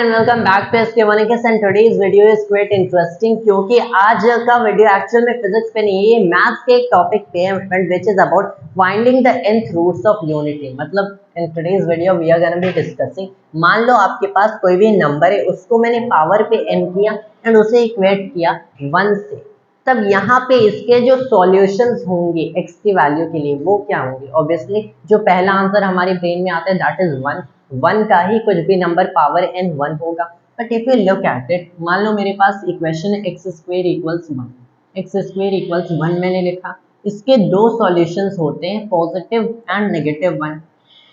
And welcome back to S K one and today's video is quite interesting क्योंकि आज का video actual में physics पे नहीं है, ये मैथ्स के एक टॉपिक पे है and which is about finding the nth roots of unity. मतलब in today's video we are gonna be discussing, मान लो आपके पास कोई भी नंबर है, उसको मैंने पावर पे n किया एंड उसे इक्वेट किया 1 से, तब यहाँ पे इसके जो सॉल्यूशंस होंगे x की वैल्यू के लिए वो क्या होंगे। ऑब्वियसली जो पहला आंसर हमारे ब्रेन में आता है दैट इज 1, 1 का ही कुछ भी नंबर पावर n 1 होगा। But if you look at it, मान लो मेरे पास इक्वेशन है x square equals 1, x square equals 1 मैंने लिखा, इसके दो सॉल्यूशंस होते हैं पॉजिटिव एंड नेगेटिव 1।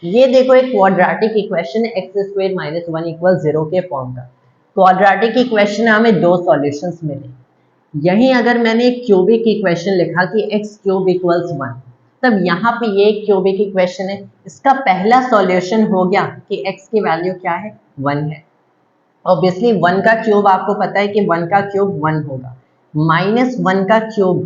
ये देखो एक क्वाड्रेटिक इक्वेशन है x स्क्वायर माइनस 1 इक्वल 0 के फॉर्म का। क्वाड्रेटिक इक्वेशन में हमें दो सॉल्यूशंस मिले। यहीं अगर मैंने एक क्यूबिक इक्वेशन लिखा कि x क्यूब इक्वल्स 1, तब यहाँ पे ये क्यूबिक इक्वेशन है, इसका पहला सॉल्यूशन हो गया कि x की वैल्यू क्या है 1 है। ऑब्वियसली 1 का क्यूब आपको पता है कि 1 का क्यूब 1 होगा, माइनस 1 का क्यूब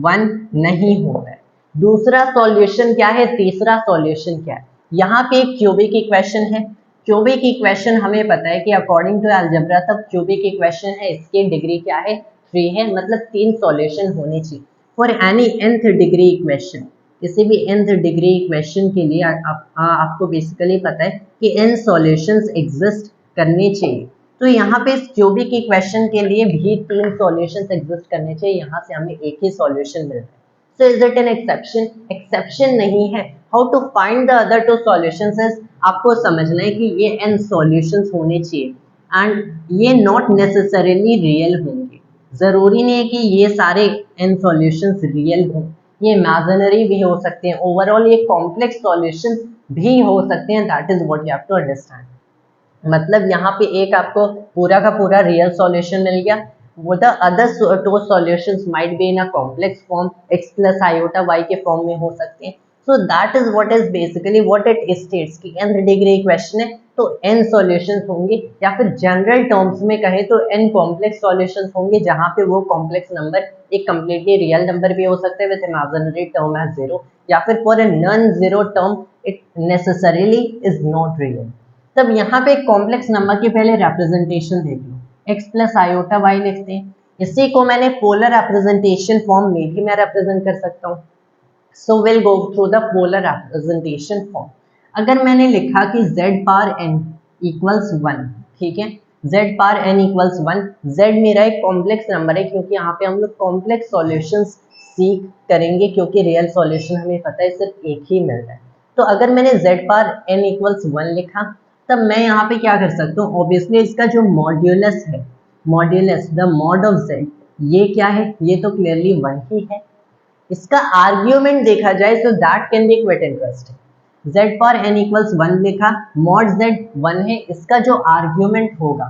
1 नहीं होगा। दूसरा सॉल्यूशन क्या है, तीसरा सॉल्यूशन क्या है, यहाँ पे एक क्यूबिक इक्वेशन है। क्यूबिक इक्वेशन हमें पता है कि अकॉर्डिंग टू अलजेब्रा तब क्यूबिक इक्वेशन है, इसकी डिग्री क्या है 3 है, मतलब 3 सॉल्यूशन होने चाहिए for any nth degree equation. किसी भी nth डिग्री इक्वेशन के लिए आपको बेसिकली पता है कि n सॉल्यूशंस एग्जिस्ट करने चाहिए। तो यहाँ पे इस क्यूबिक इक्वेशन के लिए भी 3 सॉल्यूशंस एग्जिस्ट करने चाहिए, यहाँ से हमें एक ही सॉल्यूशन मिलता है। So is it an exception? Exception नहीं है। How to find the other two solutions is, आपको समझना है कि ये n सॉल्यूशंस होने चाहिए एंड ये नॉट नेसेसरीली रियल होंगे। जरूरी नहीं है कि ये सारे n सॉल्यूशंस रियल हों, ये इमेजिनरी भी हो सकते हैं, ओवरऑल ये कॉम्प्लेक्स सॉल्यूशंस भी हो सकते हैं। That is what you have to understand. मतलब यहाँ पे एक आपको पूरा का पूरा रियल सॉल्यूशन मिल गया, वो the other two solutions might be in a complex form, x plus iota y के फॉर्म में हो सकते हैं। So that is what is basically what it states कि nth डिग्री इक्वेशन है तो n सॉल्यूशंस होंगे, या फिर जनरल टर्म्स में कहें तो n कॉम्प्लेक्स सॉल्यूशंस होंगे, जहाँ पे वो कॉम्प्लेक्स नंबर एक कंप्लीटली रियल नंबर भी हो सकते हैं विद इमेजिनरी टर्म एज 0, या फिर for a non zero term it necessarily is not real. तब यहाँ पे कॉम्प्लेक्स नंबर की पहले रिप्रेजेंटेशन देख लो, x प्लस आयोटा y लिखते हैं, इसी को मैंने पोलर रिप्रेजेंटेशन फॉर्म में भी मैं रिप्रेजेंट कर सकता हूँ। So will go through the polar representation form. अगर मैंने लिखा कि z पावर n इक्वल्स 1, ठीक है, z power n equals 1, z मेरा एक कॉम्प्लेक्स नंबर है क्योंकि यहाँ पे हम लोग कॉम्प्लेक्स सॉल्यूशंस सीख करेंगे क्योंकि रियल सॉल्यूशन हमें पता है सिर्फ एक ही मिल रहा है। तो अगर मैंने z पावर n इक्वल्स 1 लिखा, तब मैं यहाँ पे क्या कर सकता हूँ, ऑब्वियसली इसका जो मॉड्यूलस है, modulus the mod of z, ये क्या है, ये तो क्लियरली 1 ही है। इसका आर्ग्यूमेंट देखा जाए तो that can be quite interesting. z power n equals 1 लिखा, मॉड z 1 है, इसका जो आर्ग्यूमेंट होगा,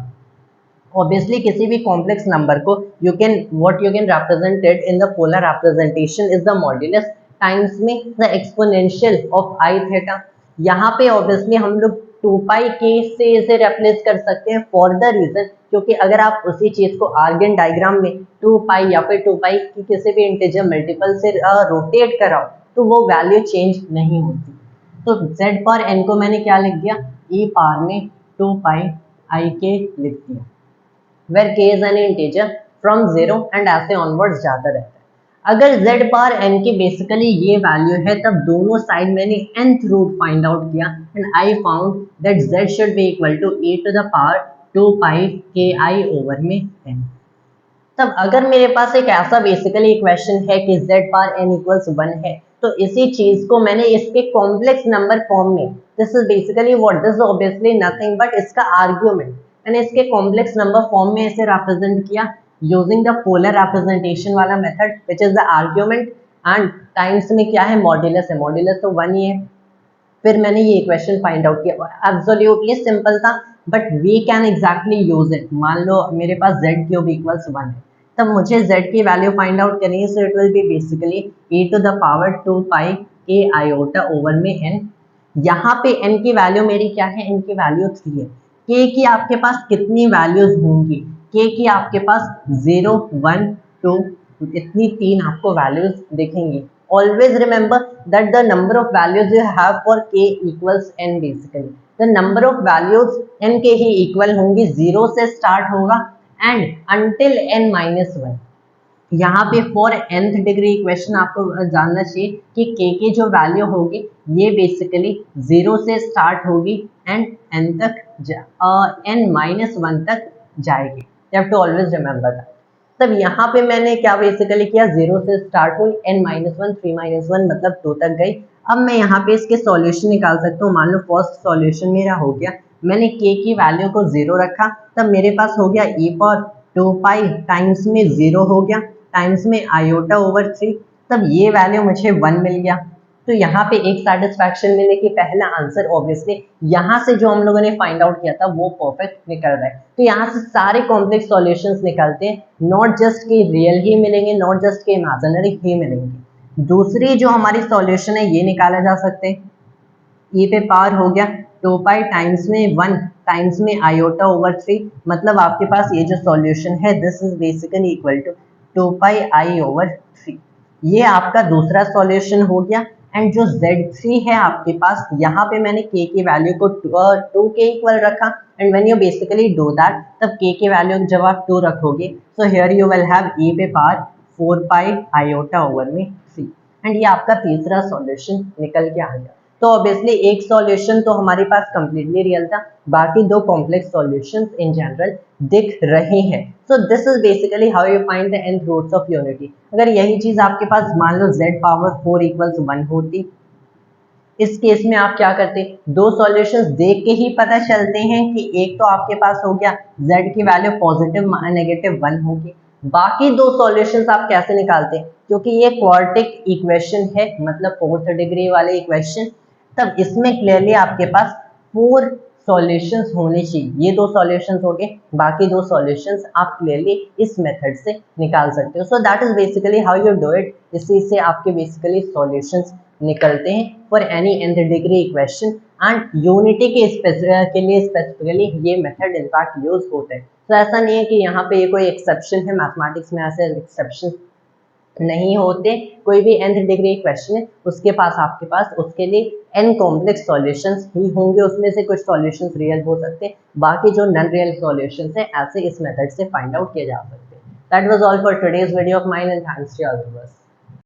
ऑब्वियसली किसी भी कॉम्प्लेक्स नंबर को you can represent it in the polar representation is the modulus times में the exponential of i theta. यहाँ पे ऑब्वियसली हम लोग 2 पाई k से इसे रिप्लेस कर सकते हैं फॉर द रीजन क्योंकि अगर आप उसी चीज को आर्गन डायग्राम में 2 पाई या फिर 2 पाई की किसी भी इंटीजर मल्टीपल से रोटेट कराओ तो वो वैल्यू चेंज नहीं होती। तो z पावर n को मैंने क्या लिख दिया, e पावर में 2 पाई i k लिख दिया, where k is an integer from 0 and ऐसे onwards जाता रहता है। अगर z पावर n की बेसिकली ये वैल्यू है, तब दोनों साइड मैंने nth रूट फाइंड आउट किया and I found that z should be equal to e to the power 2 pi k i over में n। तब अगर मेरे पास एक ऐसा बेसिकली इक्वेशन है कि z पावर n इक्वल्स 1 है, तो इसी चीज को मैंने इसके कॉम्प्लेक्स नंबर फॉर्म में, this is basically what, this obviously nothing but इसका आर्ग्यूमेंट, मैंने इसके कॉम्प्लेक्स नंबर फॉर्म में इसे रिप्रेजेंट किया यूजिंग द पोलर रिप्रेजेंटेशन वाला method which is the argument and times में क्या है, मॉड्यूलस है, मॉड्यूलस तो 1 ही है। फिर मैंने ये इक्वेशन फाइंड आउट किया, एब्सोल्युटली सिंपल था but we can exactly use it. मान लो मेरे पास z क्यूब इक्वल्स 1 है, तब मुझे z की वैल्यू फाइंड आउट करनी है, so it will be basically e to the power 2 pi k iota over में n। यहाँ पे n की वैल्यू मेरी क्या है, n की वैल्यू 3 है। k की आपके पास कितनी वैल्यूज होंगी, k की आपके पास 0 1 2 इतनी 3 आपको वैल्यूज दिखेंगी। Always remember that the number of values you have for k equals n basically. The number of values n के ही equal होंगी, 0 से start होगा and until n minus 1. यहाँ पे फॉर nth डिग्री इक्वेशन आपको जानना चाहिए कि k की जो वैल्यू होगी ये बेसिकली 0 से स्टार्ट होगी एंड n तक n माइनस 1 तक जाएगी. You have to always remember that. तब यहाँ पे मैंने क्या बेसिकली किया, 0 से स्टार्ट हुई, n माइनस 1, 3 माइनस 1 मतलब 2 तक गई. अब मैं यहाँ पे इसके सॉल्यूशन निकाल सकता हूँ. मान लो फर्स्ट सॉल्यूशन मेरा हो गया, मैंने k की वैल्यू को 0 रखा, तब मेरे पास हो गया e पावर 2 पाई टाइम्स में 0 हो गया टाइम्स में आयोटा ओवर 3, तब ये वैल्यू मुझे 1 मिल गया. तो यहाँ पे एक सेटिस्फैक्शन मिले कि पहला आंसर ऑब्वियसली यहाँ से जो हम लोगों ने फाइंड आउट किया था वो परफेक्ट निकल रहा है. तो यहाँ से सारे कॉम्प्लेक्स सॉल्यूशंस निकलते हैं, नॉट जस्ट के रियल ही मिलेंगे, नॉट जस्ट के इमेजिनरी ही मिलेंगे. दूसरी जो हमारी सॉल्यूशन है ये निकाला जा सकते हैं. ये पे पावर हो गया 2 पाई टाइम्स में 1 टाइम्स में आयोटा ओवर 3, मतलब आपके पास ये जो सॉल्यूशन है this is basically equal to 2 pi i over 3. ये आपका दूसरा सॉल्यूशन हो गया. एंड जो Z3 है आपके पास, यहाँ पे मैंने k की वैल्यू को 2 के इक्वल रखा and when you basically do that तब k की वैल्यू जब आप 2 रखोगे so here you will have e पे पावर 4 पाई आयोटा ओवर में 3 एंड ये आपका तीसरा सॉल्यूशन निकल के आ गया. तो ऑब्वियसली एक सॉल्यूशन तो हमारे पास कंप्लीटली रियल था, बाकी दो कॉम्प्लेक्स सॉल्यूशंस इन जनरल दिख रहे हैं. So this is basically how you find the nth roots of unity. अगर यही चीज आपके पास मान लो z पावर 4 इक्वल्स 1 होती, इस केस में आप क्या करते, दो सॉल्यूशंस देख के ही पता चलते हैं कि एक तो आपके पास हो गया z की वैल्यू पॉजिटिव नेगेटिव 1 होगी, बाकी दो सॉल्यूशंस आप कैसे निकालते हैं, क्योंकि ये क्वाड्रेटिक इक्वेशन है मतलब फोर्थ डिग्री वाले इक्वेशन, तब इसमें क्लियरली आपके पास 4 सॉल्यूशंस होने चाहिए. ये दो सॉल्यूशंस हो गए, बाकी दो सॉल्यूशंस आप क्लियरली इस मेथड से निकाल सकते हो. सो that is basically how you do it. इसी से आपके बेसिकली सॉल्यूशंस निकलते हैं for any nth degree equation and unity के लिए स्पेसिफिकली ये मेथड इनफैक्ट यूज होते हैं. तो ऐसा नहीं है कि यहाँ पे ये कोई एक्सेप्शन है, मैथमेटिक्स में ऐसे एक्सेप्शन नहीं होते. कोई भी nth डिग्री क्वेश्चन है उसके पास आपके पास उसके लिए n कॉम्प्लेक्स सॉल्यूशंस ही होंगे, उसमें से कुछ सॉल्यूशंस रियल हो सकते हैं, बाकी जो नॉन रियल सॉल्यूशंस है ऐसे इस मेथड से फाइंड आउट किए जा सकते हैं. That was all for today's video of mine and thanks to all of us.